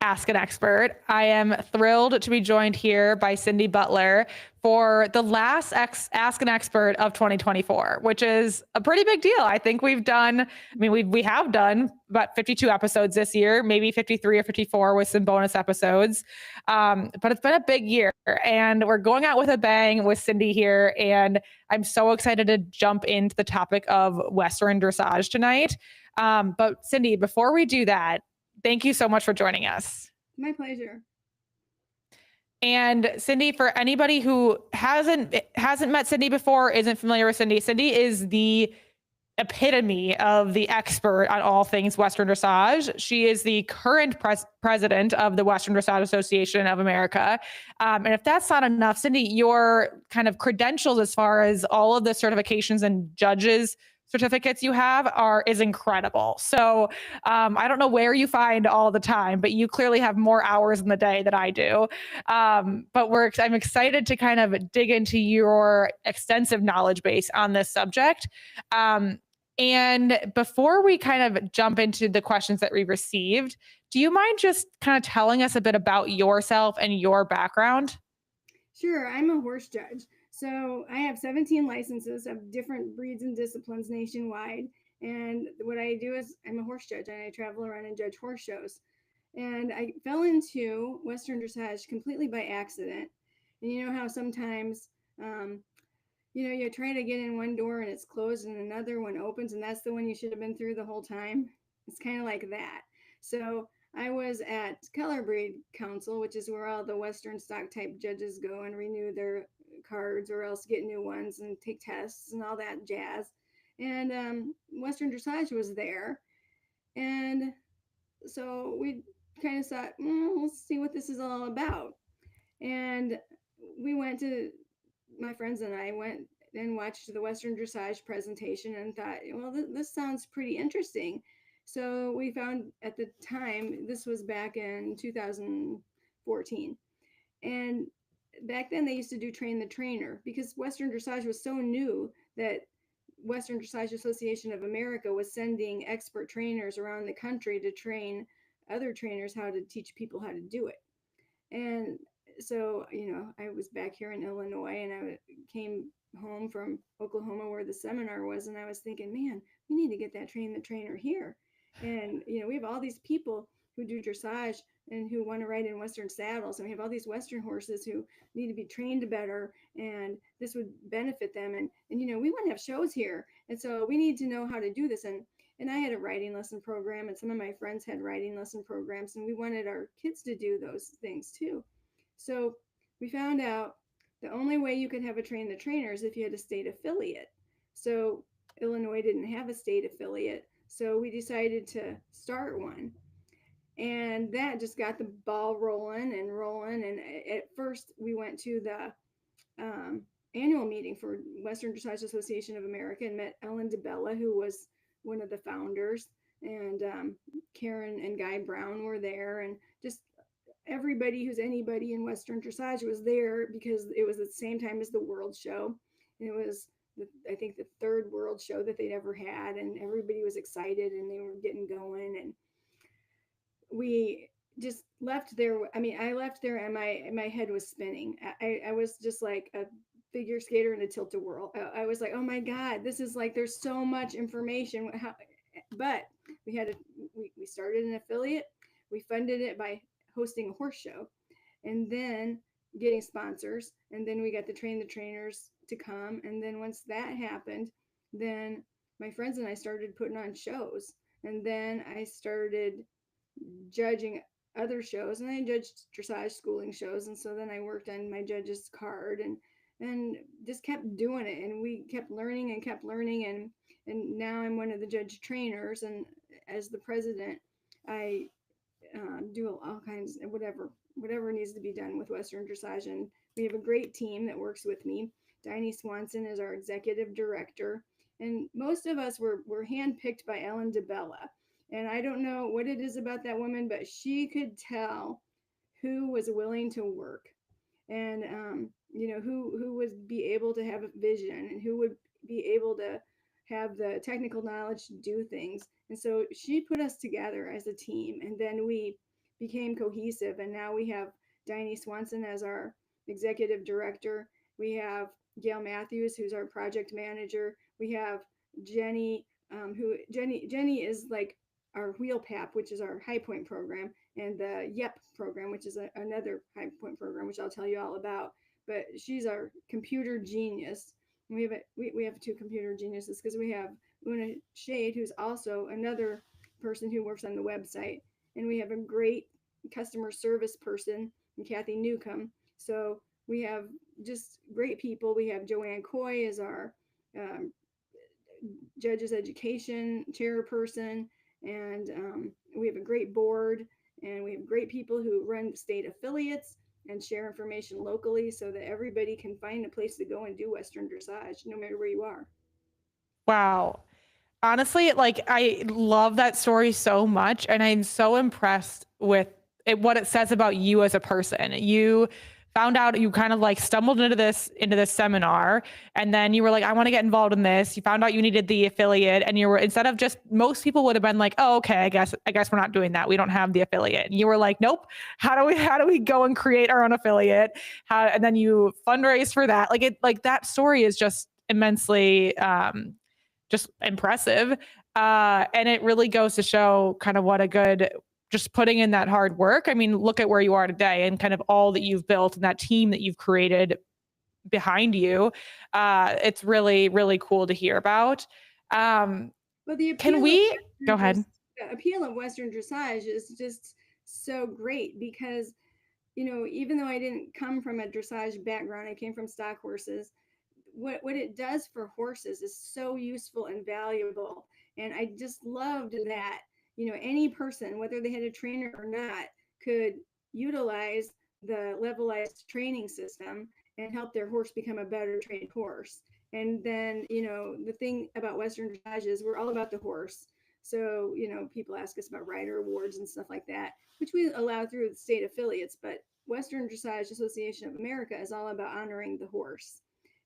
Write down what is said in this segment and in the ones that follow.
Ask an Expert. I am thrilled to be joined here by Cindy Butler for the last Ask an Expert of 2024, which is a pretty big deal. I think we have done about 52 episodes this year, maybe 53 or 54 with some bonus episodes. But it's been a big year, and we're going out with a bang with Cindy here. And I'm so excited to jump into the topic of Western dressage tonight. But Cindy, before we do that, thank you so much for joining us. My pleasure. And Cindy, for anybody who hasn't met Cindy before, isn't familiar with Cindy, Cindy is the epitome of the expert on all things Western dressage. She is the current president of the Western Dressage Association of America. And if that's not enough, Cindy, your kind of credentials as far as all of the certifications and judges certificates you have is incredible. So I don't know where you find all the time, but you clearly have more hours in the day than I do. But I'm excited to kind of dig into your extensive knowledge base on this subject. And before we kind of jump into the questions that we received, do you mind just kind of telling us a bit about yourself and your background? Sure, I'm a horse judge. So I have 17 licenses of different breeds and disciplines nationwide. And what I do is I'm a horse judge and I travel around and judge horse shows. And I fell into Western dressage completely by accident. And you know how sometimes, you try to get in one door and it's closed and another one opens and that's the one you should have been through the whole time? It's kind of like that. So I was at Color Breed Council, which is where all the Western stock type judges go and renew their cards or else get new ones and take tests and all that jazz. And Western Dressage was there. And so we kind of thought, let's see what this is all about. And we went to, my friends and I went and watched the Western Dressage presentation and thought, well, this sounds pretty interesting. So we found at the time, this was back in 2014. And back then they used to do train the trainer because Western Dressage was so new that Western Dressage Association of America was sending expert trainers around the country to train other trainers how to teach people how to do it. And so, I was back here in Illinois and I came home from Oklahoma where the seminar was. And I was thinking, man, we need to get that train the trainer here. And, we have all these people who do dressage and who want to ride in Western saddles. And we have all these Western horses who need to be trained better. And this would benefit them. And we want to have shows here. And so we need to know how to do this. And I had a riding lesson program, and some of my friends had riding lesson programs, and we wanted our kids to do those things too. So we found out the only way you could have a train the trainer is if you had a state affiliate. So Illinois didn't have a state affiliate, so we decided to start one. And that just got the ball rolling and rolling. And at first, we went to the annual meeting for Western Dressage Association of America and met Ellen DeBella, who was one of the founders, and Karen and Guy Brown were there, and just everybody who's anybody in Western dressage was there because it was at the same time as the World Show. And it was, I think, the third World Show that they'd ever had, and everybody was excited and they were getting going. And we just left there. I mean, I left there and my head was spinning. I was just like a figure skater in a tilt-a-whirl. I was like, oh my God, this is like, there's so much information. But we started an affiliate. We funded it by hosting a horse show and then getting sponsors. And then we got to train the trainers to come. And then once that happened, then my friends and I started putting on shows. And then I started judging other shows, and I judged dressage schooling shows. And so then I worked on my judge's card and just kept doing it. And we kept learning and kept learning. And now I'm one of the judge trainers. And as the president, I do all kinds of whatever needs to be done with Western dressage. And we have a great team that works with me. Diney Swanson is our executive director. And most of us were handpicked by Ellen DeBella. And I don't know what it is about that woman, but she could tell who was willing to work and, who would be able to have a vision and who would be able to have the technical knowledge to do things. And so she put us together as a team. And then we became cohesive. And now we have Diney Swanson as our executive director. We have Gail Matthews, who's our project manager. We have Jenny, Jenny is like our wheel pap, which is our high point program, and the YEP program, which is another high point program, which I'll tell you all about. But she's our computer genius. We have two computer geniuses because we have Una Shade, who's also another person who works on the website, and we have a great customer service person, Kathy Newcomb. So we have just great people. We have Joanne Coy as our um, judges education chairperson, and we have a great board, and we have great people who run state affiliates and share information locally so that everybody can find a place to go and do Western dressage no matter where you are. Wow. Honestly, like I love that story so much, and I'm so impressed with what it says about you as a person. You found out, you kind of like stumbled into this seminar, and then you were like, I want to get involved in this. You found out you needed the affiliate, and you were, instead of just, most people would have been like, oh, okay, I guess we're not doing that. We don't have the affiliate. And you were like, nope. How do we go and create our own affiliate? And then you fundraise for that. Like that story is just immensely just impressive. And it really goes to show kind of what a good, just putting in that hard work. I mean, look at where you are today and kind of all that you've built and that team that you've created behind you. It's really, really cool to hear about. But the Can we go ahead? The appeal of Western dressage is just so great because, even though I didn't come from a dressage background, I came from stock horses. What it does for horses is so useful and valuable. And I just loved that, any person, whether they had a trainer or not, could utilize the levelized training system and help their horse become a better trained horse. And then, the thing about Western dressage is we're all about the horse. So, people ask us about rider awards and stuff like that, which we allow through the state affiliates. But Western Dressage Association of America is all about honoring the horse.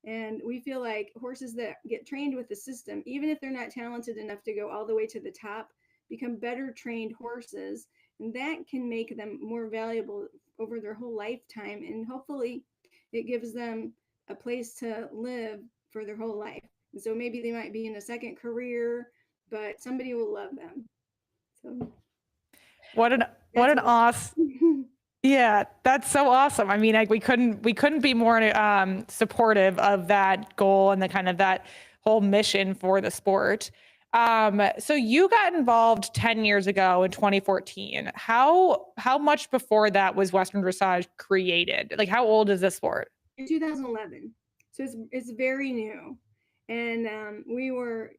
And we feel like horses that get trained with the system, even if they're not talented enough to go all the way to the top, become better trained horses. And that can make them more valuable over their whole lifetime. And hopefully it gives them a place to live for their whole life. And so maybe they might be in a second career, but somebody will love them. So What an awesome. Yeah, that's so awesome. I mean, like we couldn't be more supportive of that goal and the kind of that whole mission for the sport. So you got involved 10 years ago in 2014. How much before that was Western Dressage created? Like how old is this sport? In 2011. So it's very new. And we were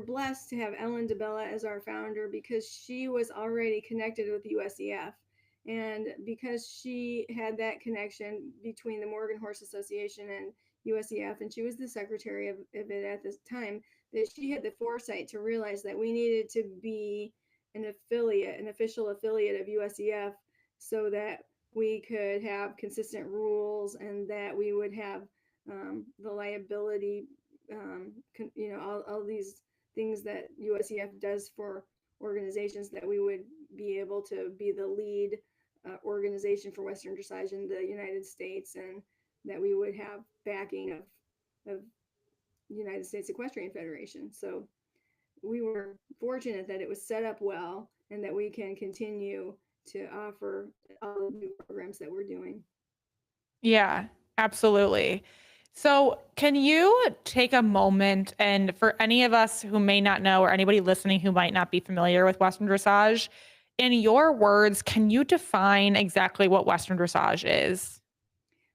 blessed to have Ellen DeBella as our founder because she was already connected with USEF. And because she had that connection between the Morgan Horse Association and USEF, and she was the secretary of it at this time, that she had the foresight to realize that we needed to be an official affiliate of USEF, so that we could have consistent rules and that we would have the liability, all these things that USEF does for organizations, that we would be able to be the lead organization for Western dressage in the United States, and that we would have backing of United States Equestrian Federation. So we were fortunate that it was set up well and that we can continue to offer all the new programs that we're doing. Yeah, absolutely. So, can you take a moment and for any of us who may not know or anybody listening who might not be familiar with Western Dressage, in your words, can you define exactly what Western Dressage is?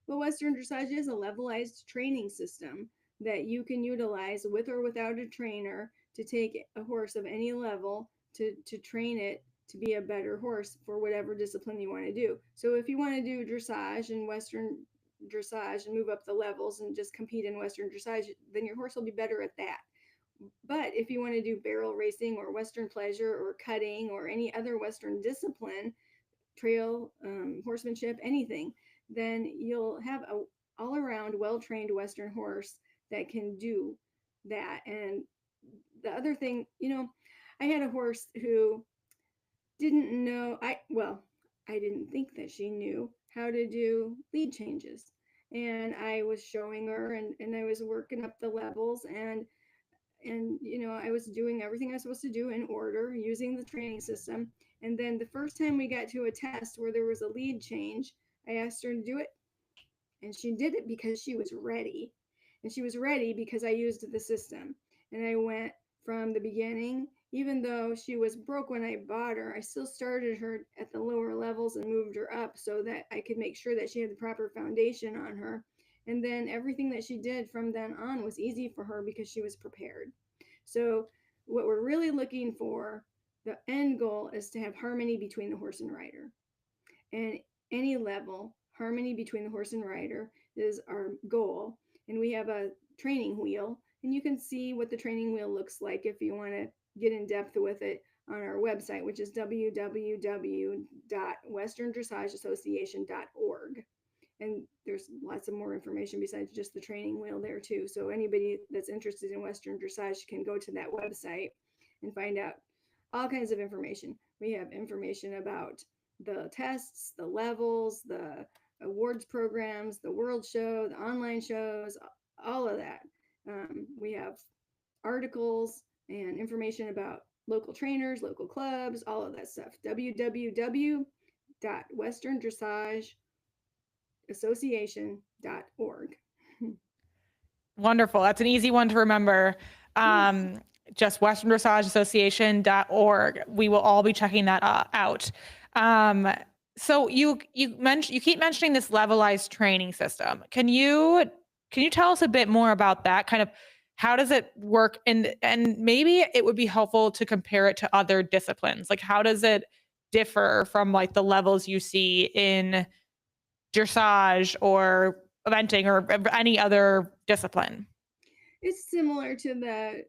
Well, Western dressage is a levelized training system that you can utilize with or without a trainer to take a horse of any level to train it to be a better horse for whatever discipline you want to do. So if you want to do dressage and Western dressage and move up the levels and just compete in Western dressage, then your horse will be better at that. But if you want to do barrel racing or Western pleasure or cutting or any other Western discipline, trail, horsemanship, anything, then you'll have a all around well trained Western horse that can do that. And the other thing, I had a horse who didn't know I didn't think that she knew how to do lead changes. And I was showing her, and I was working up the levels, and I was doing everything I was supposed to do in order using the training system. And then the first time we got to a test where there was a lead change, I asked her to do it, and she did it because she was ready. And she was ready because I used the system. And I went from the beginning. Even though she was broke when I bought her, I still started her at the lower levels and moved her up so that I could make sure that she had the proper foundation on her. And then everything that she did from then on was easy for her because she was prepared. So, what we're really looking for, the end goal is to have harmony between the horse and rider. And any level, harmony between the horse and rider is our goal. And we have a training wheel, and you can see what the training wheel looks like if you want to get in depth with it on our website, which is www.westerndressageassociation.org. And there's lots of more information besides just the training wheel there too. So anybody that's interested in Western dressage can go to that website and find out all kinds of information. We have information about the tests, the levels, the awards programs, the world show, the online shows, all of that. We have articles and information about local trainers, local clubs, all of that stuff. www.westerndressageassociation.org. Wonderful. That's an easy one to remember. Yes. Just westerndressageassociation.org. We will all be checking that out. So you keep mentioning this levelized training system. Can you tell us a bit more about that? Kind of how does it work? And maybe it would be helpful to compare it to other disciplines. Like how does it differ from like the levels you see in dressage or eventing or any other discipline? It's similar to the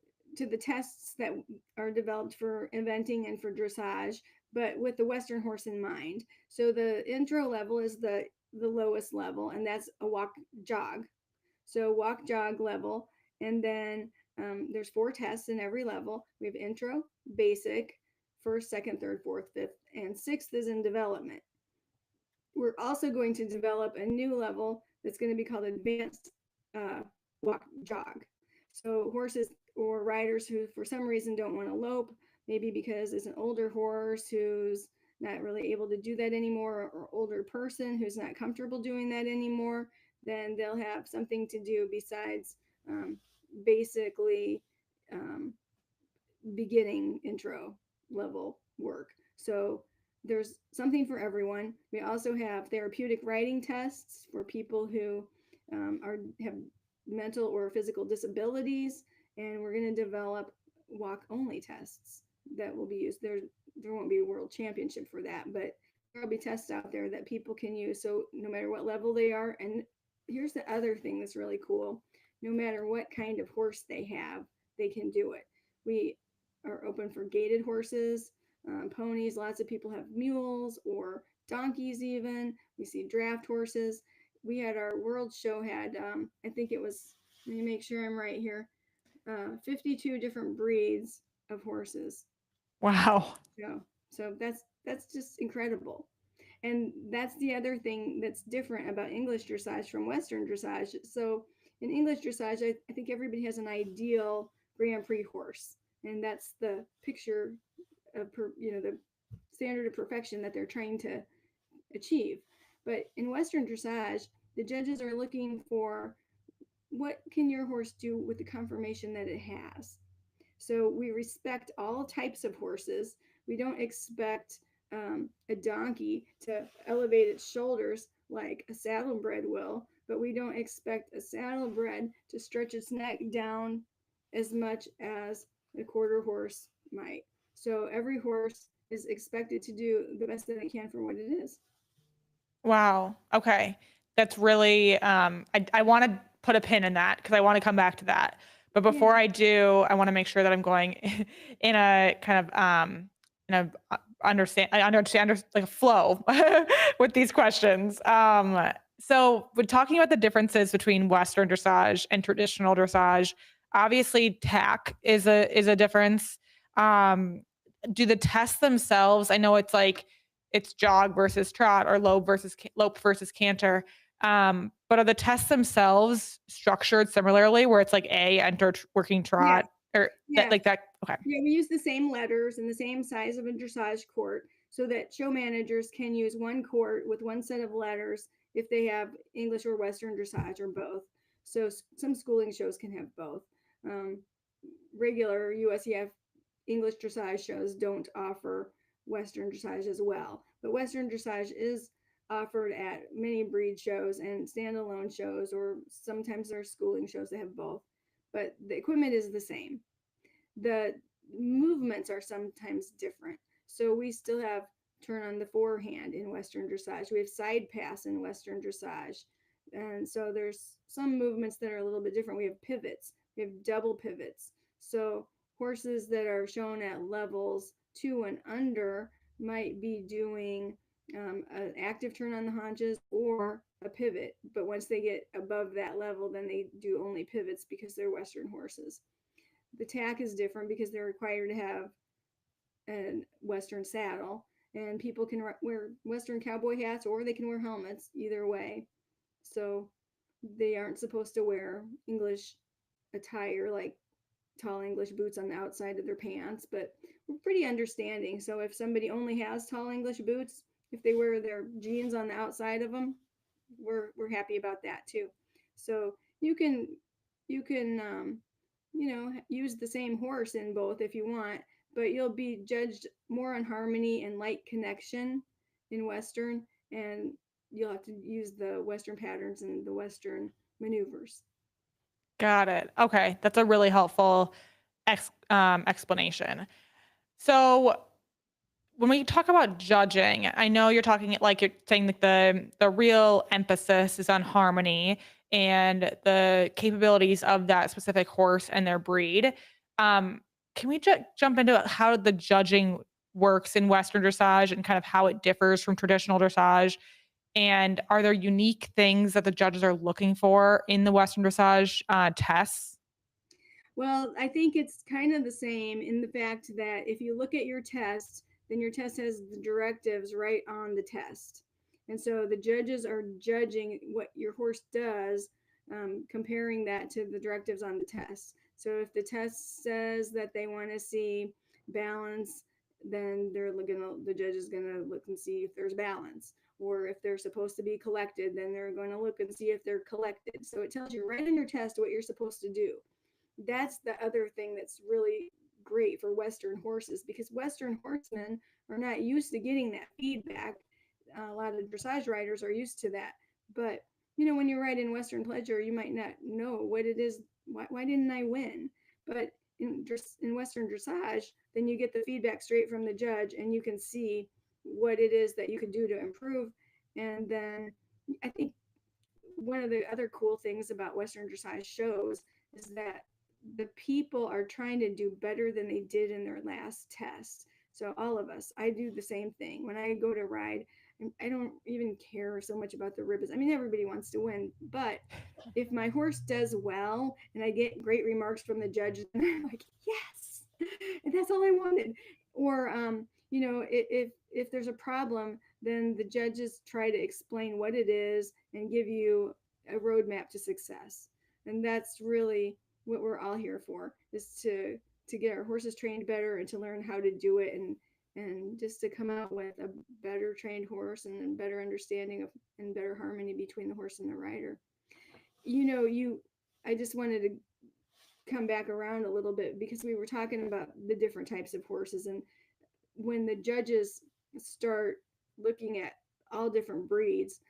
tests that are developed for eventing and for dressage, but with the Western horse in mind. So the intro level is the lowest level, and that's a walk jog. So walk jog level, and then there's 4 tests in every level. We have intro, basic, first, second, third, fourth, fifth, and sixth is in development. We're also going to develop a new level that's going to be called advanced walk jog. So horses or riders who for some reason don't want to lope, maybe because it's an older horse who's not really able to do that anymore, or older person who's not comfortable doing that anymore, then they'll have something to do besides basically um, beginning intro level work. So there's something for everyone. We also have therapeutic riding tests for people who have mental or physical disabilities, and we're going to develop walk only tests that will be used. There won't be a world championship for that, but there'll be tests out there that people can use. So no matter what level they are, and here's the other thing that's really cool: no matter what kind of horse they have, they can do it. We are open for gaited horses, ponies. Lots of people have mules or donkeys even. We see draft horses. We had our world show had, I think it was, let me make sure I'm right here, 52 different breeds of horses. Wow. So that's just incredible. And that's the other thing that's different about English dressage from Western dressage. So in English dressage, I think everybody has an ideal Grand Prix horse, and that's the picture of the standard of perfection that they're trying to achieve. But in Western dressage, the judges are looking for what can your horse do with the conformation that it has. So we respect all types of horses. We don't expect a donkey to elevate its shoulders like a saddlebred will, but we don't expect a saddlebred to stretch its neck down as much as a quarter horse might. So every horse is expected to do the best that they can for what it is. Wow. Okay. That's really, I want to put a pin in that because I want to come back to that. But before Yeah. I do, I want to make sure that I'm going in a kind of, in a I understand like a flow with these questions. So we're talking about the differences between Western dressage and traditional dressage. Obviously, tack is a difference. Um, do the tests themselves, I know it's like it's jog versus trot or lope versus canter. But are the tests themselves structured similarly where it's like A, enter working Yes. trot or that Yeah. like that? Okay. Yeah, we use the same letters and the same size of a dressage court so that show managers can use one court with one set of letters if they have English or Western dressage or both. So some schooling shows can have both. Um, Regular USEF English dressage shows don't offer Western dressage as well, but Western dressage is offered at many breed shows and standalone shows, or sometimes there are schooling shows that have both. But the equipment is the same. The movements are sometimes different. So we still have turn on the forehand in Western dressage. We have side pass in Western dressage. And so there's some movements that are a little bit different. We have pivots, we have double pivots. So horses that are shown at levels 2 and under might be doing an active turn on the haunches or a pivot. But once they get above that level, then they do only pivots because they're Western horses. The tack is different because they're required to have a Western saddle, and people can wear Western cowboy hats or they can wear helmets, either way. So they aren't supposed to wear English attire like tall English boots on the outside of their pants, but we're pretty understanding. So if somebody only has tall English boots, if they wear their jeans on the outside of them, we're happy about that too. So you can use the same horse in both if you want, but you'll be judged more on harmony and light connection in Western, and you'll have to use the Western patterns and the Western maneuvers. Got it. Okay. That's a really helpful explanation. So when we talk about judging, I know you're talking like you're saying that the real emphasis is on harmony and the capabilities of that specific horse and their breed. Um, can we jump into how the judging works in Western dressage and kind of how it differs from traditional dressage? And are there unique things that the judges are looking for in the Western dressage tests? Well, I think it's kind of the same in the fact that if you look at your test, then your test has the directives right on the test. And so the judges are judging what your horse does, comparing that to the directives on the test. So if the test says that they want to see balance, then the judge is gonna look and see if there's balance. Or if they're supposed to be collected, then they're going to look and see if they're collected. So it tells you right in your test what you're supposed to do. That's the other thing that's really great for Western horses, because Western horsemen are not used to getting that feedback. A lot of dressage riders are used to that. But, when you ride in Western pleasure, you might not know what it is. Why didn't I win? But in Western dressage, then you get the feedback straight from the judge and you can see what it is that you could do to improve. And then I think one of the other cool things about Western dressage shows is that the people are trying to do better than they did in their last test. So all of us, I do the same thing. When I go to ride, I don't even care so much about the ribbons. I mean, everybody wants to win, but if my horse does well and I get great remarks from the judge, then I'm like, yes, and that's all I wanted. Or if there's a problem, then the judges try to explain what it is and give you a roadmap to success. And that's really what we're all here for, is to get our horses trained better and to learn how to do it, and just to come out with a better trained horse and a better understanding of and better harmony between the horse and the rider. I just wanted to come back around a little bit because we were talking about the different types of horses, and when the judges start looking at all different breeds,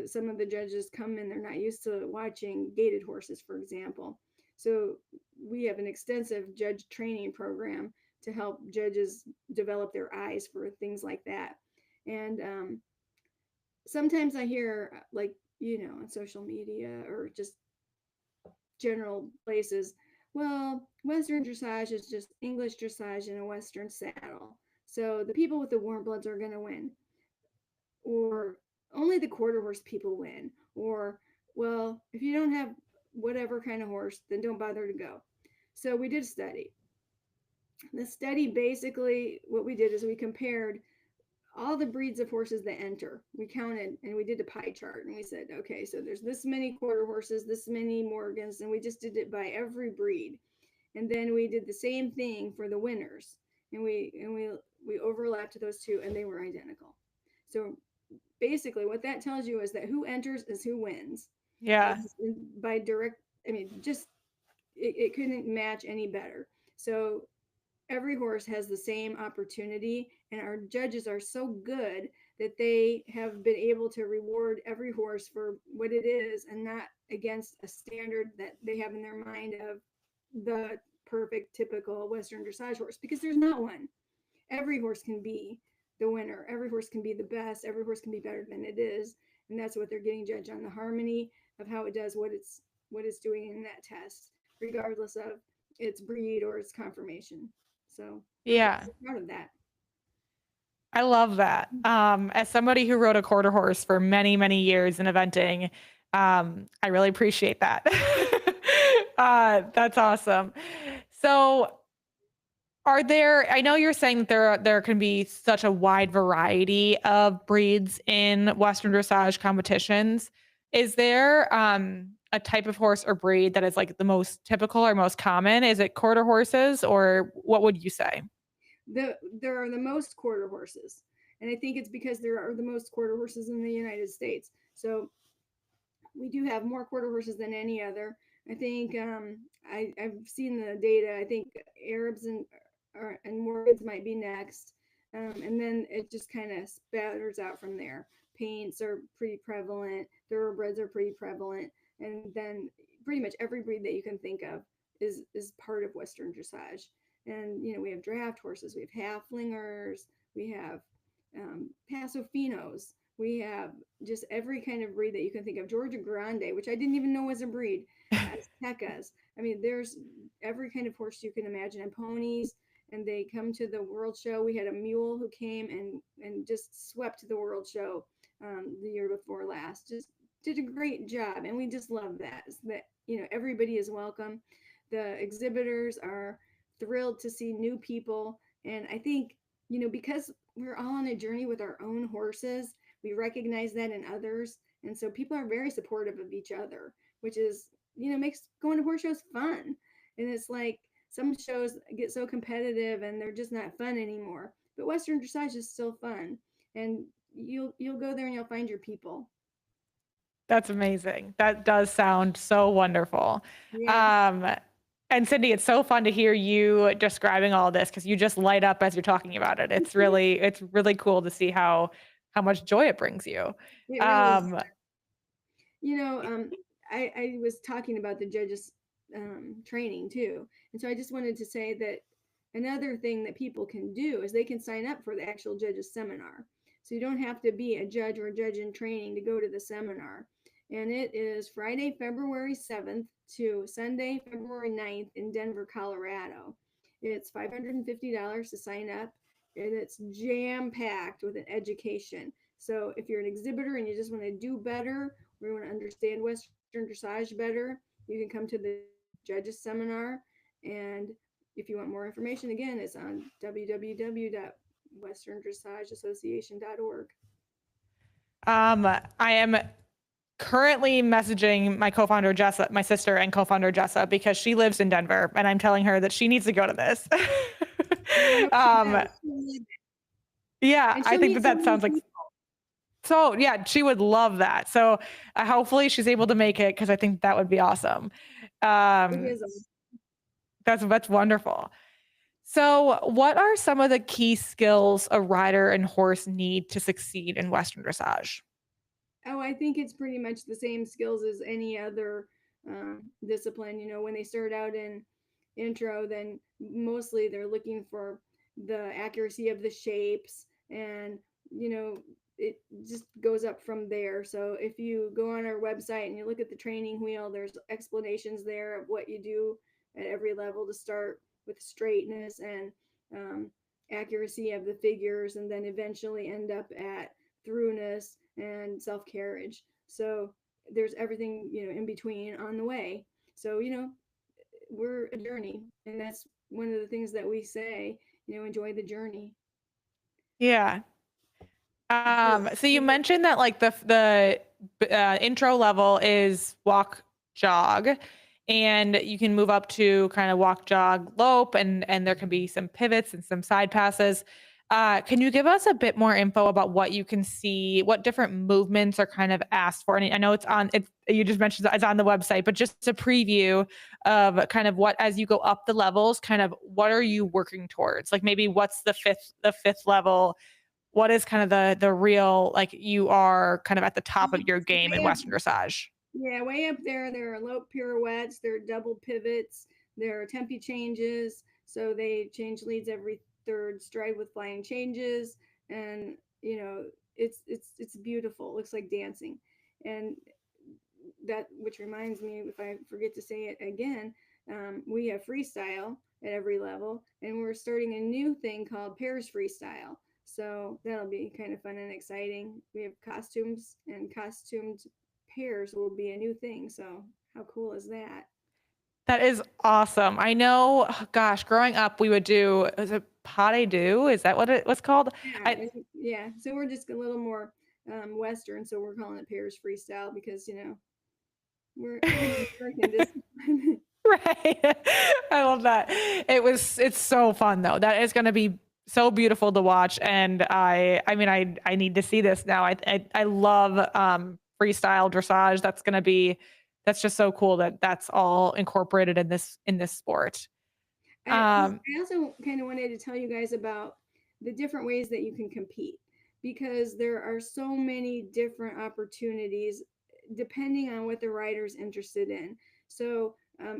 some of the judges come in, they're not used to watching gaited horses, for example. So we have an extensive judge training program to help judges develop their eyes for things like that. And sometimes I hear, like, on social media or just general places, well, Western dressage is just English dressage in a Western saddle. So the people with the warm bloods are going to win. Or only the quarter horse people win. Or, well, if you don't have whatever kind of horse, then don't bother to go. So we did a study. The study basically, what we did is we compared all the breeds of horses that enter. We counted and we did a pie chart and we said, okay, so there's this many quarter horses, this many Morgans, and we just did it by every breed. And then we did the same thing for the winners, and we overlapped those two, and they were identical. So basically, what that tells you is that who enters is who wins. Yeah. It's by direct. I mean, just it couldn't match any better. So every horse has the same opportunity, and our judges are so good that they have been able to reward every horse for what it is and not against a standard that they have in their mind of the perfect typical Western dressage horse, because there's not one. Every horse can be the winner, every horse can be the best, every horse can be better than it is, and that's what they're getting judged on, the harmony of how it does what it's doing in that test, regardless of its breed or its conformation. So we're Yeah. proud of that. I love that. As somebody who rode a quarter horse for many, many years in eventing, I really appreciate that. That's awesome. So I know you're saying that there can be such a wide variety of breeds in Western dressage competitions. Is there a type of horse or breed that is like the most typical or most common? Is it quarter horses, or what would you say? There are the most quarter horses, and I think it's because there are the most quarter horses in the United States. So we do have more quarter horses than any other. I think I've seen the data. I think Arabs and Morgans might be next, and then it just kind of spatters out from there. Paints are pretty prevalent. Thoroughbreds are pretty prevalent, and then pretty much every breed that you can think of is part of Western dressage. And we have draft horses, we have halflingers, we have Paso Finos, we have just every kind of breed that you can think of. Georgia Grande, which I didn't even know was a breed. Aztecas. I mean, there's every kind of horse you can imagine, and ponies. And they come to the World Show. We had a mule who came and just swept the World Show the year before last. Just did a great job, and we just love that. That everybody is welcome. The exhibitors are thrilled to see new people, and I think because we're all on a journey with our own horses, we recognize that in others, and so people are very supportive of each other, which is makes going to horse shows fun. And it's like some shows get so competitive and they're just not fun anymore, but Western dressage is still fun, and you'll go there and you'll find your people. That's amazing. That does sound so wonderful. Yes. Um, and Cindy, it's so fun to hear you describing all this because you just light up as you're talking about it. It's really cool to see how much joy it brings you. It really is. Um, you know um I was talking about the judges training too, and so I just wanted to say that another thing that people can do is they can sign up for the actual judges seminar. So you don't have to be a judge or a judge in training to go to the seminar, and it is Friday, February 7th to Sunday, February 9th in Denver, Colorado. It's $550 to sign up, and it's jam packed with an education. So if you're an exhibitor and you just want to do better, we want to understand Western dressage better, you can come to the judges seminar. And if you want more information, again, it's on www.westerndressageassociation.org. I am currently messaging my co-founder Jessa, my sister and co-founder Jessa, because she lives in Denver, and I'm telling her that she needs to go to this. Well, I hope she um, does. yeah, And I she'll think meet that so that many sounds like people. so. Yeah, she would love that. So hopefully she's able to make it because I think that would be awesome. It Um, is. that's wonderful. So, what are some of the key skills a rider and horse need to succeed in Western dressage? Oh, I think it's pretty much the same skills as any other discipline. When they start out in intro, then mostly they're looking for the accuracy of the shapes, and it just goes up from there. So if you go on our website and you look at the training wheel, there's explanations there of what you do at every level to start with straightness and um, accuracy of the figures, and then eventually end up at throughness and self carriage. So there's everything in between on the way. So we're a journey, and that's one of the things that we say, enjoy the journey. Yeah. So So you mentioned that like the intro level is walk jog, and you can move up to kind of walk jog lope, and there can be some pivots and some side passes. Can you give us a bit more info about what you can see, what different movements are kind of asked for? And I know you just mentioned it's on the website, but just a preview of kind of what, as you go up the levels, kind of what are you working towards? Like maybe what's the fifth level, what is kind of the real, like, you are kind of at the top of your game in way up, Western dressage? yeah, way up there are lope pirouettes, there are double pivots, there are tempi changes. So they change leads every third stride with flying changes, and it's beautiful. It looks like dancing, and that which reminds me, if I forget to say it again, we have freestyle at every level, and we're starting a new thing called pairs freestyle. So that'll be kind of fun and exciting. We have costumes, and costumed pairs will be a new thing. So how cool is that? That is awesome. I know, gosh, growing up, we would do, is it pas de Is that what it was called? Yeah, I yeah. So we're just a little more Western. So we're calling it pairs freestyle because we're an American discipline. Right. I love that. It's so fun though. That is going to be so beautiful to watch. And I mean, I need to see this now. I love, freestyle dressage. That's just so cool that that's all incorporated in this sport. Um, I also kind of wanted to tell you guys about the different ways that you can compete, because there are so many different opportunities depending on what the rider's interested in. So,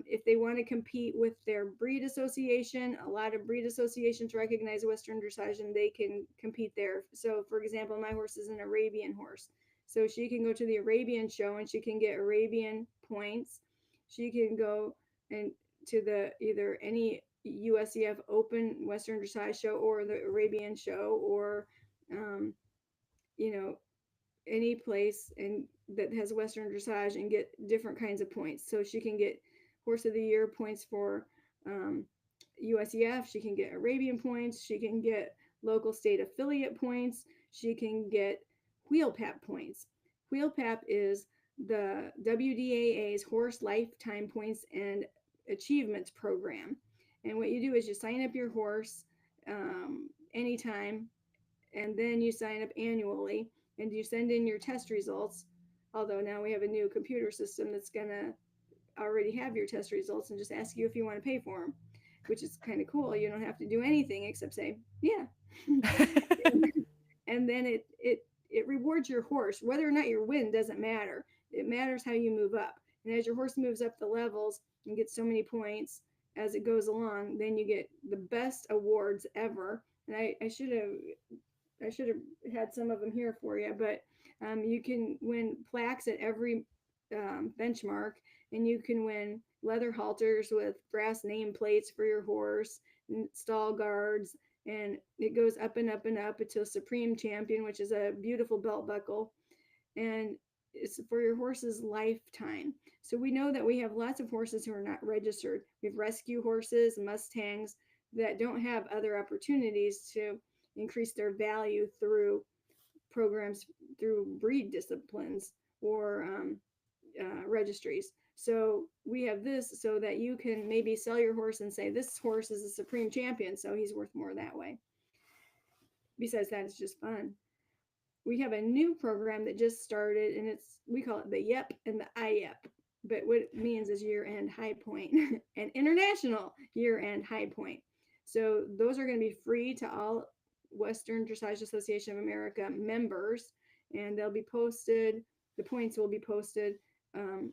if they want to compete with their breed association, a lot of breed associations recognize Western dressage and they can compete there. So, for example, my horse is an Arabian horse. So, she can go to the Arabian show and she can get Arabian points. She can go and to the either any USEF Open Western Dressage show or the Arabian show, or um, you know any place and that has Western Dressage, and get different kinds of points. So she can get Horse of the Year points for USEF. She can get Arabian points. She can get local state affiliate points. She can get Wheel Pap points. Wheel Pap is the WDAA's Horse Lifetime Points and Achievements Program. And what you do is you sign up your horse anytime, and then you sign up annually, and you send in your test results. Although now we have a new computer system that's going to already have your test results and just ask you if you want to pay for them, which is kind of cool. You don't have to do anything except say, yeah. And then it rewards your horse. Whether or not you win doesn't matter. It matters how you move up. And as your horse moves up the levels and gets so many points as it goes along, then you get the best awards ever. And I should have had some of them here for you, but you can win plaques at every benchmark, and you can win leather halters with brass nameplates for your horse, and stall guards, and it goes up and up and up until Supreme Champion, which is a beautiful belt buckle, and it's for your horse's lifetime. So we know that we have lots of horses who are not registered. We have rescue horses, Mustangs that don't have other opportunities to increase their value through programs, through breed disciplines or registries. So we have this so that you can maybe sell your horse and say, this horse is a Supreme Champion, so he's worth more that way. Besides that, it's just fun. We have a new program that just started, and we call it the YEP and the IEP. But what it means is year-end high point and international year-end high point. So those are going to be free to all Western Dressage Association of America members, and they'll be posted. The points will be posted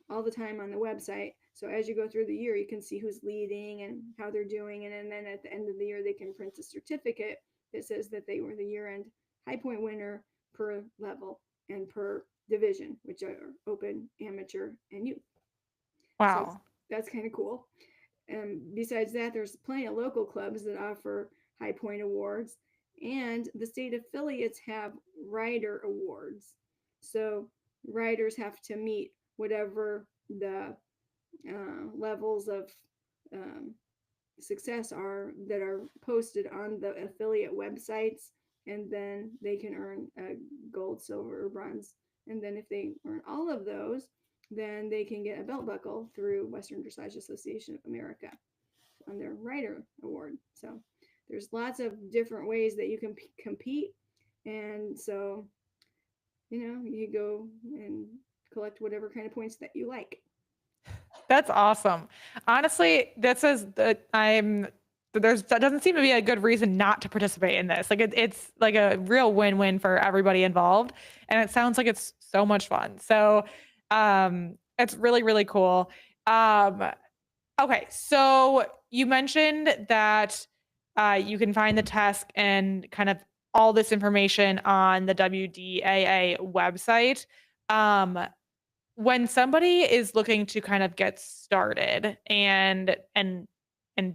all the time on the website. So as you go through the year, you can see who's leading and how they're doing, and then at the end of the year, they can print a certificate that says that they were the year-end high point winner per level and per division, which are open, amateur, and youth. So wow. that's kind of cool. And besides that, there's plenty of local clubs that offer high point awards, and the state affiliates have rider awards. So riders have to meet whatever the levels of um, success are that are posted on the affiliate websites, and then they can earn gold, silver, or bronze. And then if they earn all of those, then they can get a belt buckle through Western Dressage Association of America on their rider award. So there's lots of different ways that you can compete, and so you go and collect whatever kind of points that you like. That's awesome. Honestly, this is the that doesn't seem to be a good reason not to participate in this. Like it's like a real win-win for everybody involved, and it sounds like it's so much fun. So, it's really really cool. Um, okay, so you mentioned that you can find the test and kind of all this information on the WDAA website. Um, when somebody is looking to kind of get started and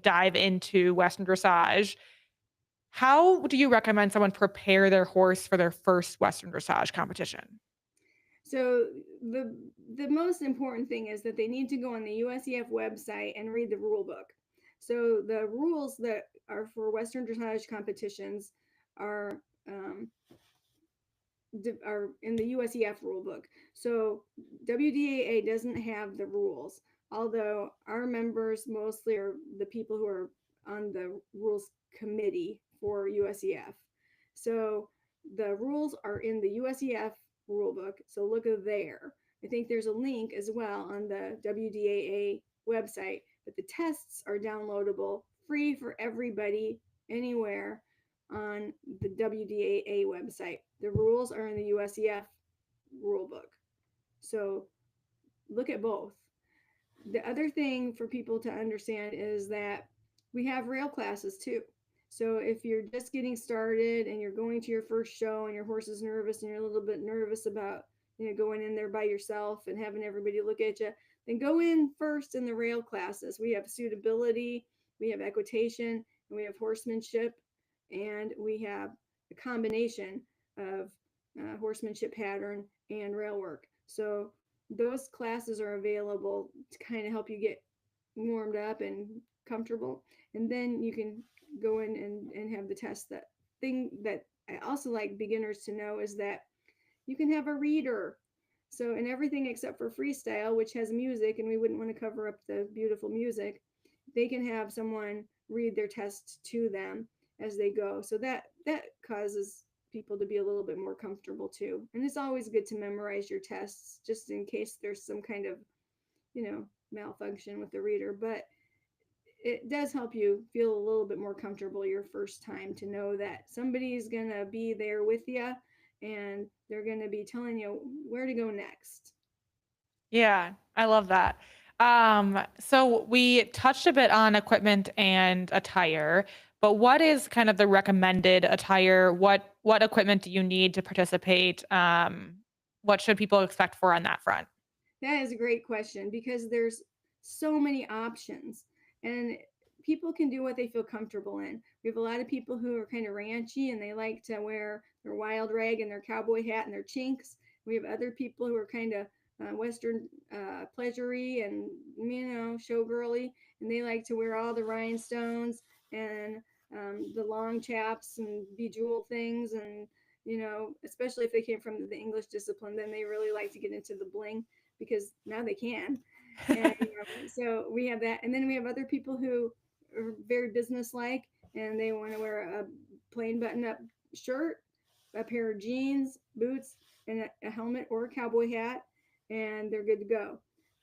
dive into Western dressage, how do you recommend someone prepare their horse for their first Western dressage competition? So the most important thing is that they need to go on the USEF website and read the rule book. So the rules that are for Western dressage competitions are um, are in the USEF rule book. So WDAA doesn't have the rules, although our members mostly are the people who are on the rules committee for USEF. So the rules are in the USEF rule book. So look there. I think there's a link as well on the WDAA website, but the tests are downloadable free for everybody anywhere on the WDAA website. The rules are in the USEF rule book. So look at both. The other thing for people to understand is that we have rail classes too. So if you're just getting started and you're going to your first show and your horse is nervous and you're a little bit nervous about going in there by yourself and having everybody look at you, then go in first in the rail classes. We have suitability, we have equitation, and we have horsemanship, and we have a combination of horsemanship pattern and rail work. So those classes are available to kind of help you get warmed up and comfortable, and then you can go in and have the test. That thing that I also like beginners to know is that you can have a reader. So in everything except for freestyle, which has music, and we wouldn't want to cover up the beautiful music, they can have someone read their test to them as they go. So that causes people to be a little bit more comfortable too. And it's always good to memorize your tests just in case there's some kind of, malfunction with the reader. But it does help you feel a little bit more comfortable your first time to know that somebody's going to be there with you and they're going to be telling you where to go next. Yeah, I love that. So we touched a bit on equipment and attire, but what is kind of the recommended attire? What equipment do you need to participate? What should people expect for on that front? That is a great question because there's so many options, and people can do what they feel comfortable in. We have a lot of people who are kind of ranchy and they like to wear their wild rag and their cowboy hat and their chinks. We have other people who are kind of Western pleasury and showgirly, and they like to wear all the rhinestones and the long chaps and bejeweled things, and especially if they came from the English discipline, then they really like to get into the bling because now they can. And so we have that. And then we have other people who are very businesslike and they want to wear a plain button up shirt, a pair of jeans, boots, and a helmet or a cowboy hat, and they're good to go.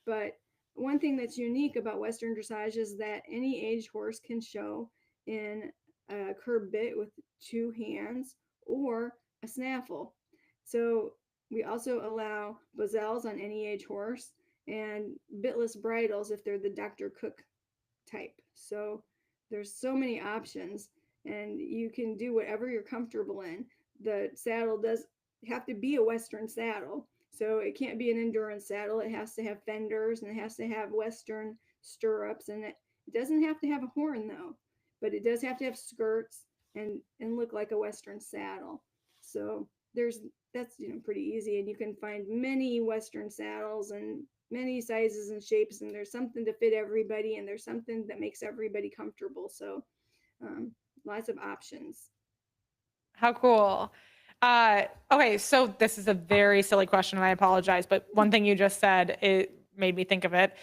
But one thing that's unique about Western dressage is that any age horse can show in a curb bit with two hands or a snaffle. So we also allow bozels on any age horse and bitless bridles if they're the Dr. Cook type. So there's so many options and you can do whatever you're comfortable in. The saddle does have to be a Western saddle. So it can't be an endurance saddle. It has to have fenders and it has to have Western stirrups, and it doesn't have to have a horn though, but it does have to have skirts and look like a Western saddle. So there's that's pretty easy, and you can find many Western saddles and many sizes and shapes, and there's something to fit everybody, and there's something that makes everybody comfortable. So um, lots of options. How cool. Okay, so this is a very silly question, and I apologize, but one thing you just said, it made me think of it.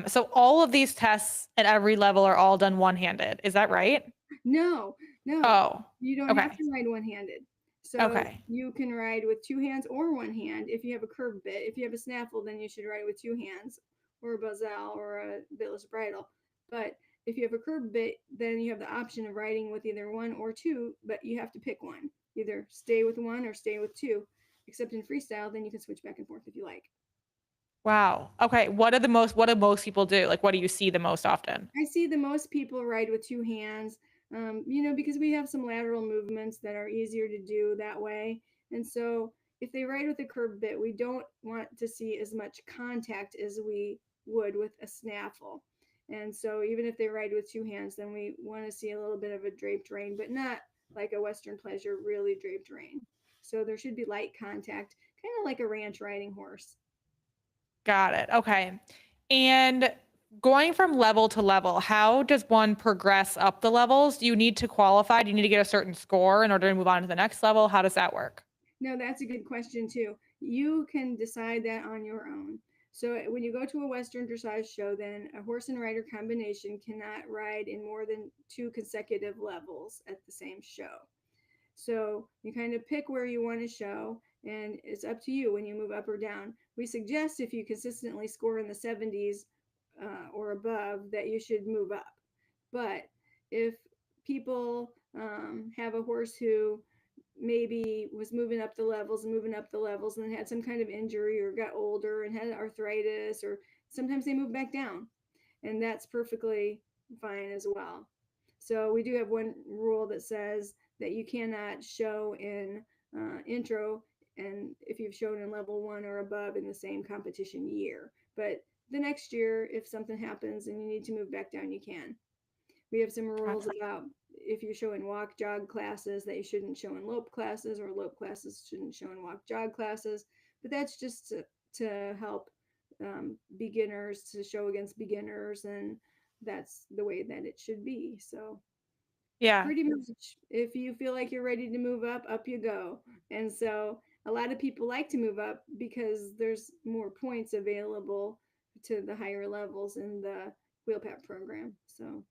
So all of these tests at every level are all done one-handed. Is that right? No, no, Oh, you don't have okay. to ride one-handed. So Okay. you can ride with two hands or one hand if you have a curb bit. If you have a snaffle, then you should ride with two hands or a bazal or a bitless bridle. But if you have a curb bit, then you have the option of riding with either one or two, but you have to pick one. Either stay with one or stay with two. Except in freestyle, then you can switch back and forth if you like. Wow. Okay. What do most people do? Like, what do you see the most often? I see the most people ride with two hands, because we have some lateral movements that are easier to do that way. And so if they ride with a curved bit, we don't want to see as much contact as we would with a snaffle. And so even if they ride with two hands, then we want to see a little bit of a draped rein, but not like a Western pleasure, really draped rein. So there should be light contact, kind of like a ranch riding horse. Got it. Okay. And going from level to level, how does one progress up the levels? Do you need to qualify? Do you need to get a certain score in order to move on to the next level? How does that work? No, that's a good question too. You can decide that on your own. So when you go to a Western dressage show, then a horse and rider combination cannot ride in more than two consecutive levels at the same show. So you kind of pick where you want to show, and it's up to you when you move up or down. We suggest if you consistently score in the 70s or above, that you should move up. But if people have a horse who maybe was moving up the levels and moving up the levels and then had some kind of injury or got older and had arthritis, or sometimes they move back down, and that's perfectly fine as well. So we do have one rule that says that you cannot show in intro and if you've shown in level one or above in the same competition year. But the next year, if something happens and you need to move back down, you can. We have some Got rules it. about if you show in walk jog classes that you shouldn't show in lope classes, or lope classes shouldn't show in walk jog classes. But that's just to help beginners to show against beginners, and that's the way that it should be. So Yeah. pretty much, if you feel like you're ready to move up you go. And so a lot of people like to move up because there's more points available to the higher levels in the wheelpat program. So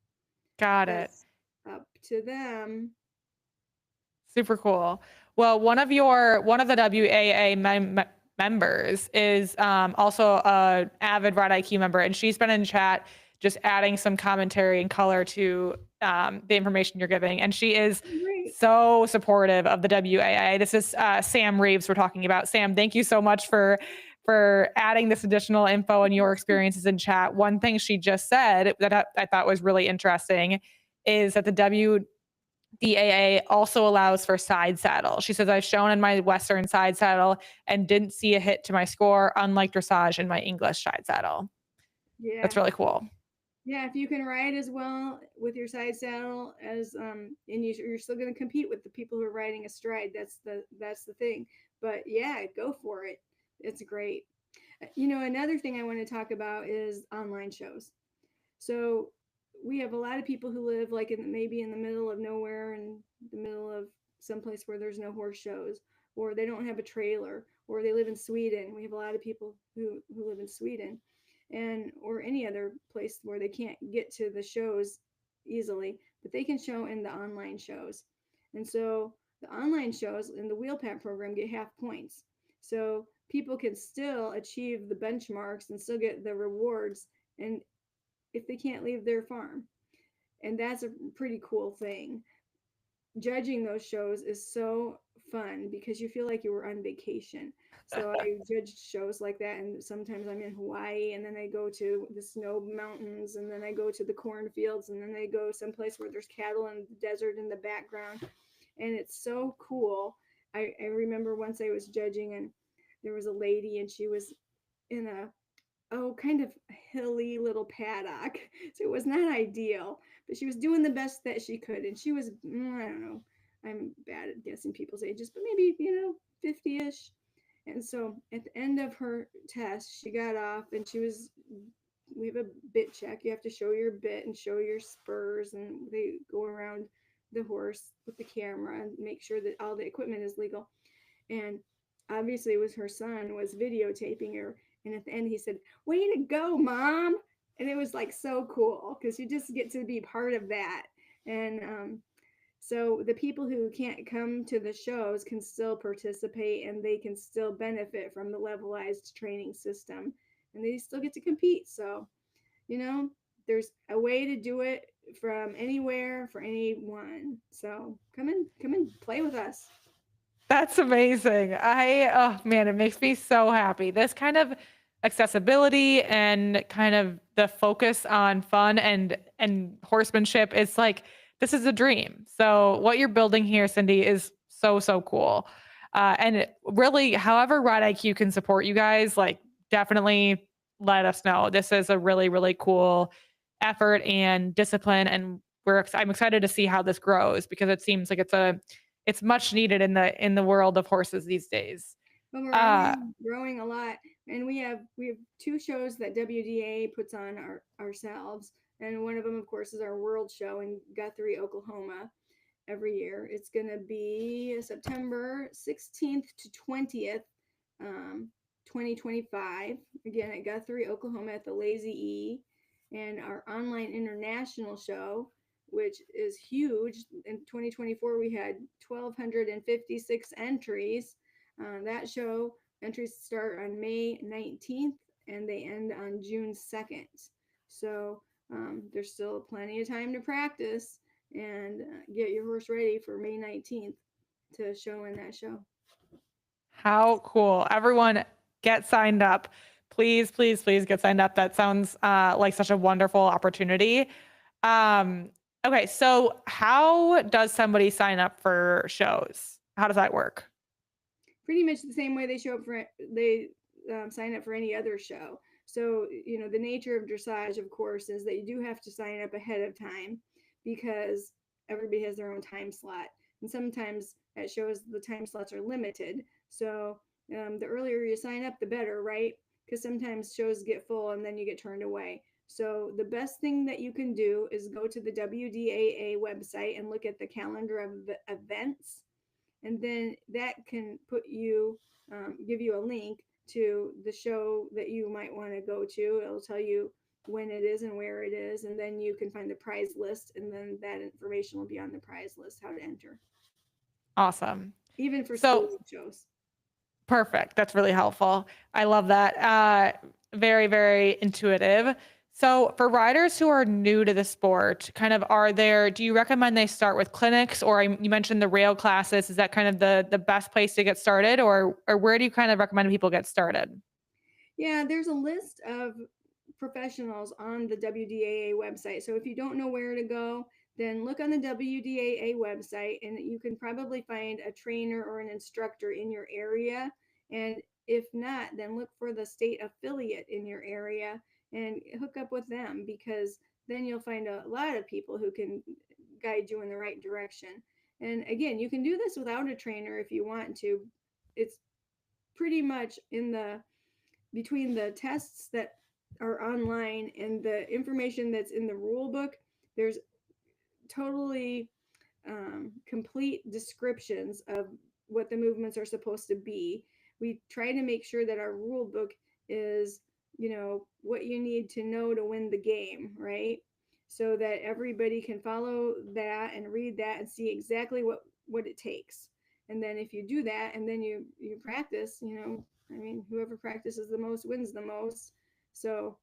Got it. that's up to them. Super cool. Well, one of the WAA members is also a avid Ride IQ member, and she's been in chat just adding some commentary and color to the information you're giving, and she is Great. so supportive of the WAA. This is Sam Reeves we're talking about. Sam, thank you so much for adding this additional info and your experiences in chat. One thing she just said that I thought was really interesting is that the DAA also allows for side saddle. She says, I've shown in my Western side saddle and didn't see a hit to my score, unlike dressage in my English side saddle. Yeah. That's really cool. Yeah, if you can ride as well with your side saddle as and you're still going to compete with the people who are riding astride. That's the thing. But yeah, go for it. It's great. Another thing I want to talk about is online shows. So we have a lot of people who live like maybe in the middle of nowhere, in the middle of someplace where there's no horse shows, or they don't have a trailer, or they live in Sweden. We have a lot of people who live in Sweden, and or any other place where they can't get to the shows easily, but they can show in the online shows. And so the online shows in the wheelpat program get half points. So people can still achieve the benchmarks and still get the rewards, and if they can't leave their farm. And that's a pretty cool thing. Judging those shows is so fun because you feel like you were on vacation. So I judged shows like that, and sometimes I'm in Hawaii, and then I go to the snow mountains, and then I go to the cornfields, and then I go someplace where there's cattle and desert in the background. And it's so cool. I remember once I was judging, and there was a lady, and she was in a kind of hilly little paddock. So it was not ideal, but she was doing the best that she could. And she was, I don't know, I'm bad at guessing people's ages, but maybe, 50-ish. And so at the end of her test, she got off and we have a bit check. You have to show your bit and show your spurs, and they go around the horse with the camera and make sure that all the equipment is legal. And obviously it was her son was videotaping her. And at the end he said, "Way to go, Mom." And it was like so cool because you just get to be part of that. And so the people who can't come to the shows can still participate, and they can still benefit from the levelized training system, and they still get to compete. So, there's a way to do it from anywhere for anyone. So come and play with us. That's amazing. Oh man, it makes me so happy. This kind of accessibility and kind of the focus on fun and horsemanship is like this is a dream. So what you're building here, Cindy, is so cool. Really, however Ride IQ can support you guys, like definitely let us know. This is a really cool effort and discipline, and I'm excited to see how this grows because it seems like it's much needed in the world of horses these days. But we're Uh, already growing a lot, and we have two shows that WDA puts on ourselves, and one of them, of course, is our World Show in Guthrie, Oklahoma, every year. It's going to be September 16th to 20th, 2025. Again at Guthrie, Oklahoma, at the Lazy E, and our online international show, which is huge. In 2024, we had 1,256 entries. That show entries start on May 19th and they end on June 2nd. So there's still plenty of time to practice and get your horse ready for May 19th to show in that show. how cool. Everyone get signed up. Please get signed up. That sounds like such a wonderful opportunity. Okay, so how does somebody sign up for shows? How does that work? Pretty much the same way they sign up for any other show. So the nature of dressage, of course, is that you do have to sign up ahead of time because everybody has their own time slot, and sometimes at shows the time slots are limited. So the earlier you sign up, the better, right? Because sometimes shows get full and then you get turned away. So the best thing that you can do is go to the WDAA website and look at the calendar of the events, and then that can give you a link to the show that you might want to go to. It'll tell you when it is and where it is, and then you can find the prize list, and then that information will be on the prize list, how to enter, Awesome. even for So school shows. perfect. That's really helpful. I love that. Very intuitive. So for riders who are new to the sport, do you recommend they start with clinics, or you mentioned the rail classes? Is that kind of the best place to get started, or where do you kind of recommend people get started? Yeah, there's a list of professionals on the WDAA website. So if you don't know where to go, then look on the WDAA website and you can probably find a trainer or an instructor in your area. And if not, then look for the state affiliate in your area and hook up with them, because then you'll find a lot of people who can guide you in the right direction. And again, you can do this without a trainer if you want to. It's pretty much between the tests that are online and the information that's in the rule book, there's totally complete descriptions of what the movements are supposed to be. We try to make sure that our rule book is, what you need to know to win the game, right? So that everybody can follow that and read that and see exactly what it takes. And then if you do that and then you practice, whoever practices the most wins the most. So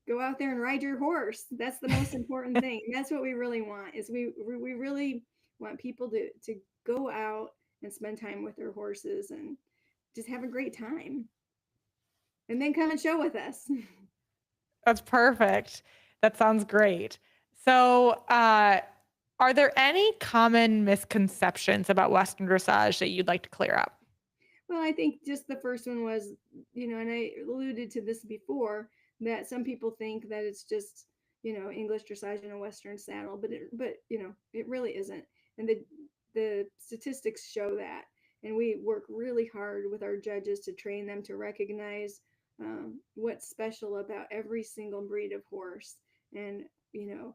go out there and ride your horse. That's the most important thing. And that's what we really want, is we really want people to go out and spend time with their horses and just have a great time. And then come and show with us. That's perfect. That sounds great. So, are there any common misconceptions about Western dressage that you'd like to clear up? Well, I think just the first one was, and I alluded to this before, that some people think that it's just, English dressage in a Western saddle, but it really isn't. And the statistics show that. And we work really hard with our judges to train them to recognize what's special about every single breed of horse. And, you know,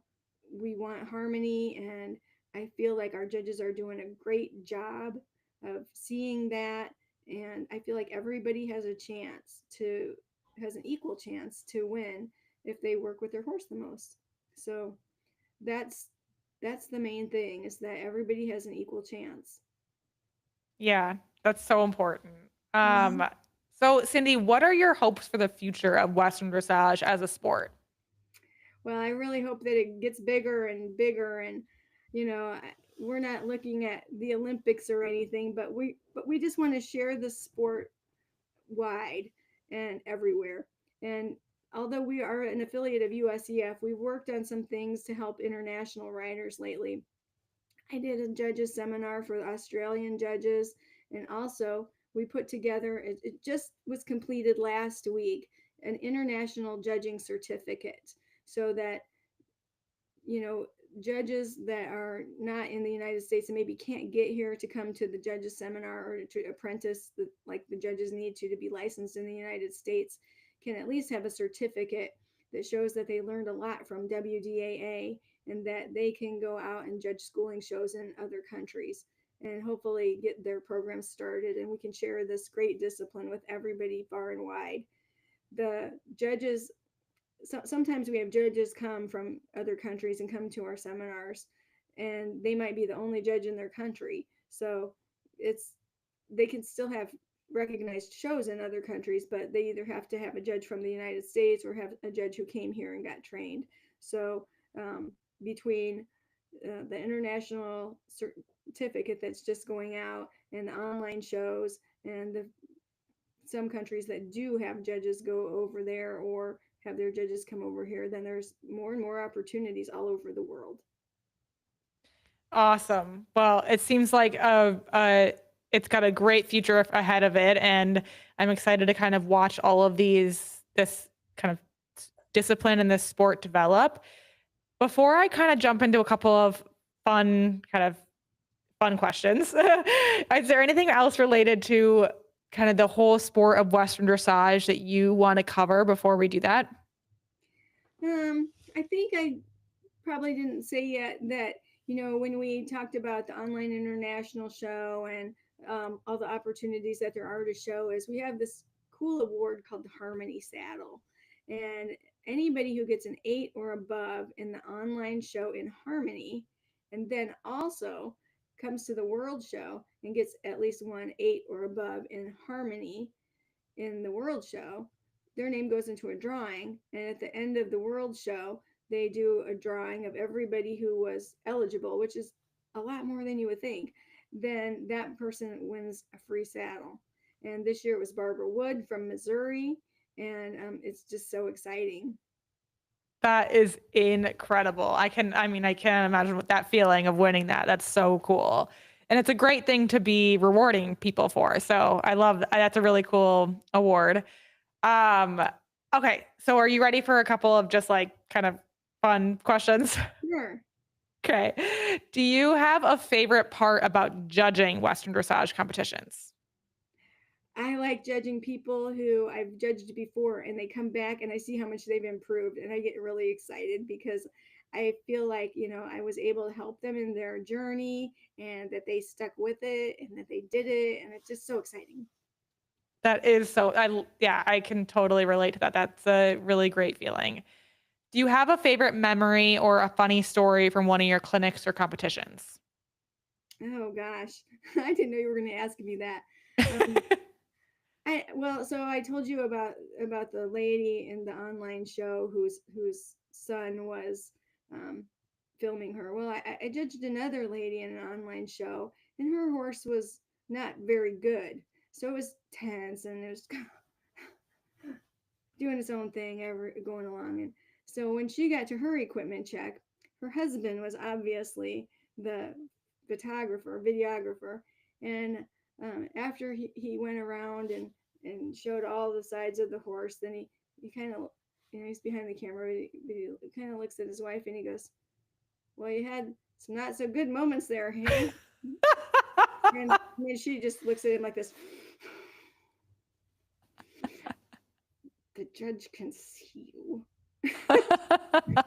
we want harmony, and I feel like our judges are doing a great job of seeing that. And I feel like everybody has an equal chance to win if they work with their horse the most. So that's that's the main thing, is that everybody has an equal chance. Yeah, that's so important. Mm-hmm. Um, so Cindy, what are your hopes for the future of Western dressage as a sport? Well, I really hope that it gets bigger and bigger, and you know, we're not looking at the Olympics or anything, but we just want to share the sport wide and everywhere. And although we are an affiliate of USEF, we've worked on some things to help international riders lately. I did a judges seminar for the Australian judges, and also we put together, it just was completed last week, an international judging certificate, so that, you know, judges that are not in the United States and maybe can't get here to come to the judges seminar or to apprentice like the judges need to be licensed in the United States, can at least have a certificate that shows that they learned a lot from WDAA, and that they can go out and judge schooling shows in other countries and hopefully get their programs started, and we can share this great discipline with everybody far and wide. The judges, sometimes we have judges come from other countries and come to our seminars, and they might be the only judge in their country. So it's, they can still have recognized shows in other countries, but they either have to have a judge from the United States or have a judge who came here and got trained. So between the international certificate that's just going out, and the online shows, and the some countries that do have judges go over there or have their judges come over here, then there's more and more opportunities all over the world. Awesome. Well, it seems like it's got a great future ahead of it, and I'm excited to kind of watch all of this kind of discipline and this sport develop. Before I kind of jump into a couple of fun kind of fun questions, is there anything else related to kind of the whole sport of Western dressage that you want to cover before we do that? I think I probably didn't say yet that, you know, when we talked about the online international show and all the opportunities that there are to show, is we have this cool award called the Harmony Saddle, and anybody who gets an 8 or above in the online show in harmony, and then also comes to the world show and gets at least one 8 or above in harmony in the world show, their name goes into a drawing. And at the end of the world show, they do a drawing of everybody who was eligible, which is a lot more than you would think. Then that person wins a free saddle. And this year it was Barbara Wood from Missouri. And it's just so exciting. That is incredible. I can't imagine what that feeling of winning that. That's so cool. And it's a great thing to be rewarding people for. So I love that. That's a really cool award. Um, okay. So are you ready for a couple of just like kind of fun questions? Sure. Okay. Do you have a favorite part about judging Western dressage competitions? I like judging people who I've judged before and they come back and I see how much they've improved, and I get really excited because I feel like, you know, I was able to help them in their journey and that they stuck with it and that they did it, and it's just so exciting. That is so yeah, I can totally relate to that. That's a really great feeling. Do you have a favorite memory or a funny story from one of your clinics or competitions? Oh gosh, I didn't know you were going to ask me that. Um, so I told you about the lady in the online show whose son was um, filming her. Well, I judged another lady in an online show, and her horse was not very good, so it was tense and it was doing its own thing, ever going along. And so when she got to her equipment check, her husband was obviously the videographer, and after he went around and showed all the sides of the horse, then he kind of, you know, he's behind the camera, but he kind of looks at his wife and he goes, "Well, you had some not so good moments there, hey?" And then she just looks at him like this. The judge can see you. And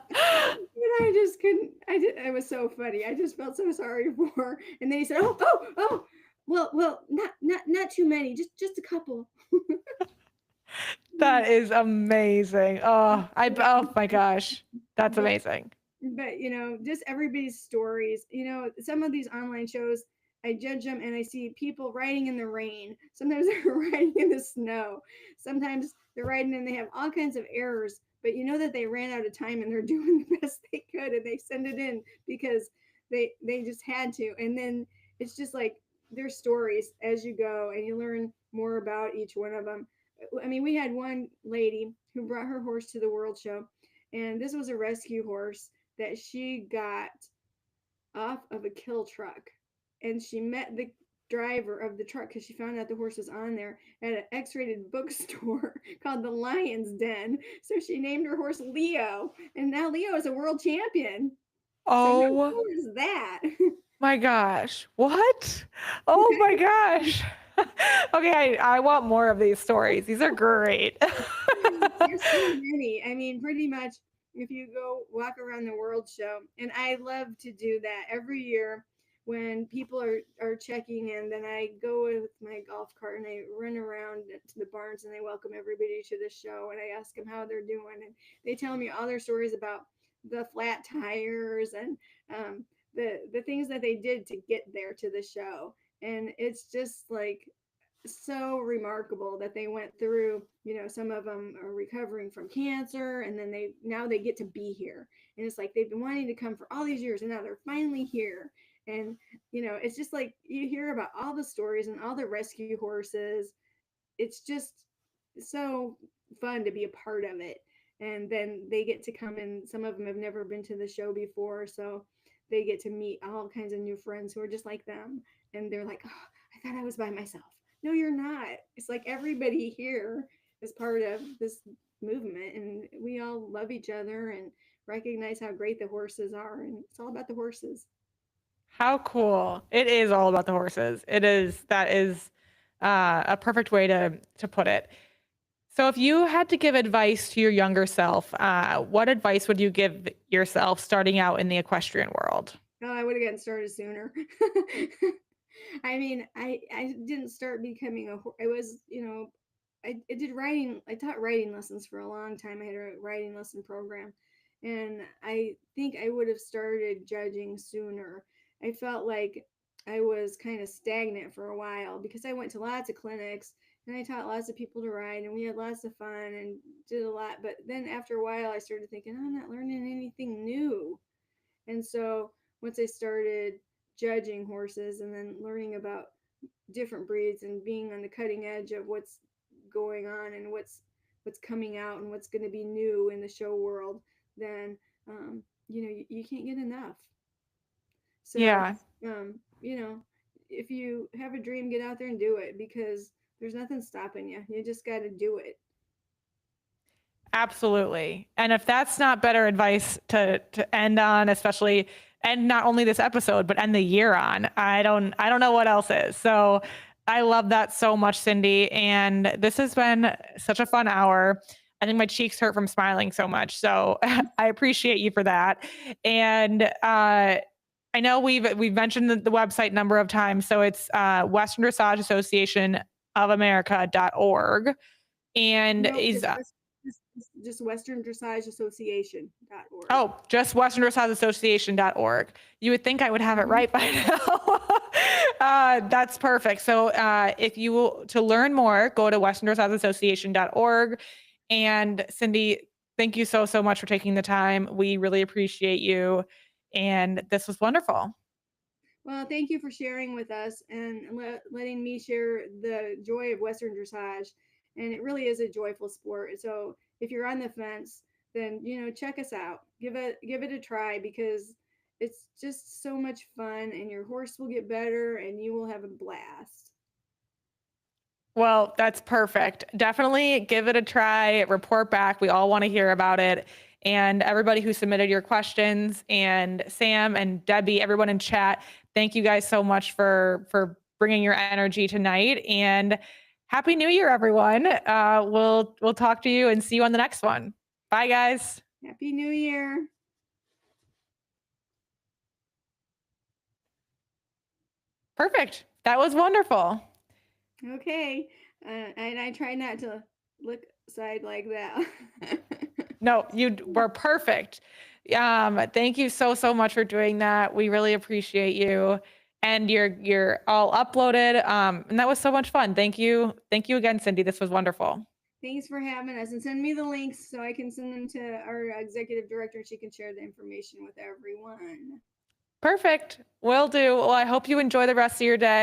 I just couldn't. It was so funny. I just felt so sorry for her. And then he said, "Oh, oh, oh. Well, not too many. Just a couple." That is amazing. Oh my gosh. That's But amazing. but just everybody's stories. Some of these online shows, I judge them and I see people riding in the rain. Sometimes they're riding in the snow. Sometimes they're riding and they have all kinds of errors, but you know that they ran out of time and they're doing the best they could and they send it in because they just had to. And then it's just like their stories as you go and you learn more about each one of them. I mean, we had one lady who brought her horse to the world show, and this was a rescue horse that she got off of a kill truck. And she met the driver of the truck because she found out the horse was on there at an X-rated bookstore called the Lion's Den. So she named her horse Leo, and now Leo is a world champion. So how Oh cool is that? my gosh. What? Oh my gosh. Okay, I want more of these stories. These are great. There's so many. I mean, pretty much if you go walk around the world show, and I love to do that every year when people are checking in, then I go with my golf cart and I run around to the barns and I welcome everybody to the show and I ask them how they're doing and they tell me all their stories about the flat tires and the things that they did to get there to the show. And it's just like so remarkable that they went through. Some of them are recovering from cancer and then they get to be here, and it's like they've been wanting to come for all these years and now they're finally here. And it's just like you hear about all the stories and all the rescue horses. It's just so fun to be a part of it. And then they get to come in. Some of them have never been to the show before, so they get to meet all kinds of new friends who are just like them. And they're like, "Oh, I thought I was by myself." No, you're not. It's like everybody here is part of this movement, and we all love each other and recognize how great the horses are. And it's all about the horses. How cool. It is all about the horses. That is a perfect way to put it. So if you had to give advice to your younger self, what advice would you give yourself starting out in the equestrian world? Oh, I would have gotten started sooner. I mean, I didn't start becoming I was, I did writing. I taught writing lessons for a long time. I had a writing lesson program, and I think I would have started judging sooner. I felt like I was kind of stagnant for a while because I went to lots of clinics and I taught lots of people to ride and we had lots of fun and did a lot. But then after a while, I started thinking, I'm not learning anything new. And so once I started judging horses and then learning about different breeds and being on the cutting edge of what's going on and what's coming out and what's going to be new in the show world, then you can't get enough. So Yeah, um, you know, if you have a dream, get out there and do it because there's nothing stopping you. You just got to do it. absolutely. And if that's not better advice to end on, especially and not only this episode, but end the year on, I don't know what else is. So I love that so much, Cindy. And this has been such a fun hour. I think my cheeks hurt from smiling so much. So I appreciate you for that. And I know we've mentioned the website number of times. So it's Western Dressage Association of America.org. And No, is just Western Dressage Association.org. Oh, just Western Dressage Association.org. You would think I would have it Mm-hmm. right by now. That's perfect. So if you to learn more, go to Western Dressage Association.org. And Cindy, thank you so much for taking the time. We really appreciate you. And this was wonderful. Well, thank you for sharing with us and letting me share the joy of Western dressage. And it really is a joyful sport. So if you're on the fence, then check us out. Give it a try because it's just so much fun, and your horse will get better, and you will have a blast. Well, that's perfect. Definitely give it a try, report back. We all want to hear about it. And everybody who submitted your questions, and Sam and Debbie, everyone in chat, thank you guys so much for bringing your energy tonight, and Happy New Year, everyone. We'll talk to you and see you on the next one. Bye, guys. Happy New Year. Perfect. That was wonderful. Okay. And I try not to look side like that. No, you were perfect. Thank you so much for doing that. We really appreciate you. And you're all uploaded. And that was so much fun. Thank you. Thank you again, Cindy. This was wonderful. Thanks for having us, and send me the links so I can send them to our executive director and she can share the information with everyone. Perfect. Will do. Well, I hope you enjoy the rest of your day.